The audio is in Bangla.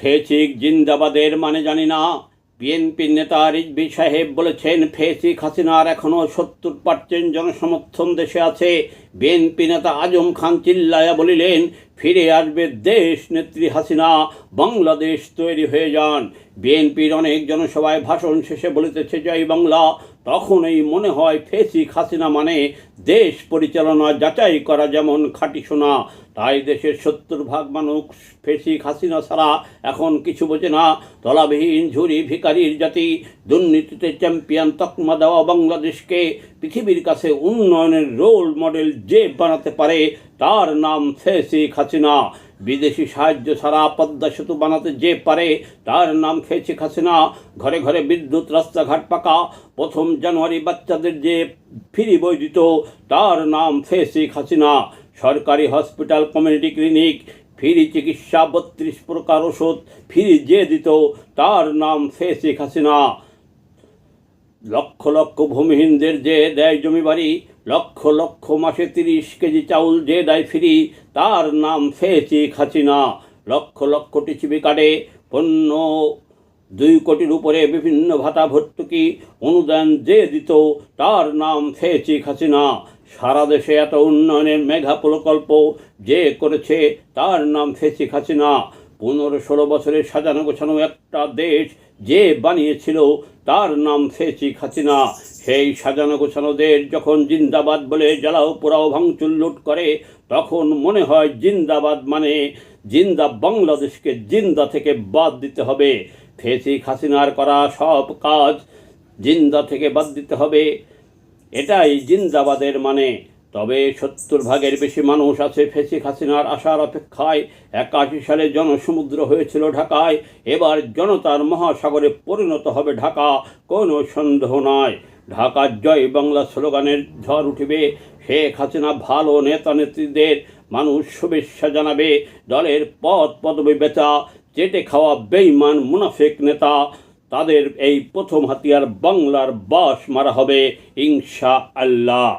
ফেসিক জিন্দাবাদের মানে জানি না। বিএনপি নেতা রিজভী সাহেব বলেছেন, ফেসিক হাসিনার এখনও 70% জনসমর্থন দেশে আছে। বিএনপি নেতা আজম খান চিল্লায়া বলিলেন, ফিরে আসবে দেশ নেত্রী হাসিনা, বাংলাদেশ তৈরি হয়ে যান। বিএনপির অনেক জনসভায় ভাষণ শেষে বলিতেছে জয় বাংলা। তখনই মনে হয় ফেসিক হাসিনা মানে দেশ পরিচালনা যাচাই করা যেমন খাঁটি সোনা। তাই দেশের 70% মানুষ ফেসিক হাসিনা ছাড়া এখন কিছু বোঝে না। তলাবিহীন ঝুরি ভিখারির জাতি, দুর্নীতিতে চ্যাম্পিয়ন তকমা দেওয়া বাংলাদেশকে পৃথিবীর কাছে উন্নয়নের রোল মডেল যে বানাতে পারে তার নাম ফেসিক হাসিনা। বিদেশি সাহায্য ছাড়া পদ্মা সেতু বানাতে যে পারে তার নাম ফেসিক হাসিনা। ঘরে ঘরে বিদ্যুৎ, রাস্তাঘাট পাকা, 1 জানুয়ারি বাচ্চাদের যে ফ্রি বই দিত তার নাম ফেসিক হাসিনা। সরকারি হসপিটাল, কমিউনিটি ক্লিনিক, ফ্রি চিকিৎসা, 32 প্রকার ওষুধ ফ্রি যে দিত তার নাম ফেসিক হাসিনা। লক্ষ লক্ষ ভূমিহীনদের যে দেয় জমি বাড়ি, লক্ষ লক্ষ মাসে 30 কেজি চাউল যে দেয় ফ্রি তার নাম ফেসিক হাসিনা। লক্ষ লক্ষ টিসিবি কার্ডে পণ্য 2 কোটির উপরে বিভিন্ন ভাতা, ভর্তুকি, অনুদান যে দিত তার নাম ফেসিক হাসিনা। সারা দেশে এত উন্নয়নের মেগা প্রকল্প যে করেছে তার নাম ফেসিক হাসিনা। 15-16 বছরের সাজানো গোছানো একটা দেশ যে বানিয়েছিল তার নাম ফেসিক হাসিনা। সেই সাজানো গোছানো দেশ যখন জিন্দাবাদ বলে জ্বালাও পোড়াও ভাঙচুর লুট করে, তখন মনে হয় জিন্দাবাদ মানে জিন্দা বাংলাদেশকে জিন্দা থেকে বাদ দিতে হবে। ফেসিক হাসিনার করা সব কাজ জিন্দা থেকে বাদ দিতে হবে, এটাই জিন্দাবাদের মানে। তবে 70%-এর বেশি মানুষ আছে ফেসিক হাসিনার আশার অপেক্ষায়। 81 সালে জনসমুদ্র হয়েছিল ঢাকায়, এবার জনতার মহাসাগরে পরিণত হবে ঢাকা, কোনো সন্দেহ নয়। ঢাকার জয় বাংলা স্লোগানের ঝড় উঠিবে। শেখ হাসিনা ভালো নেতা নেত্রীদের মানুষ শুভেচ্ছা জানাবে। দলের পদ পদবি বেচা চেটে খাওয়া বেঈমান মুনাফিক নেতা তাদের এই প্রথম হাতিয়ার বাংলার বাস মারা হবে ইনশাআল্লাহ।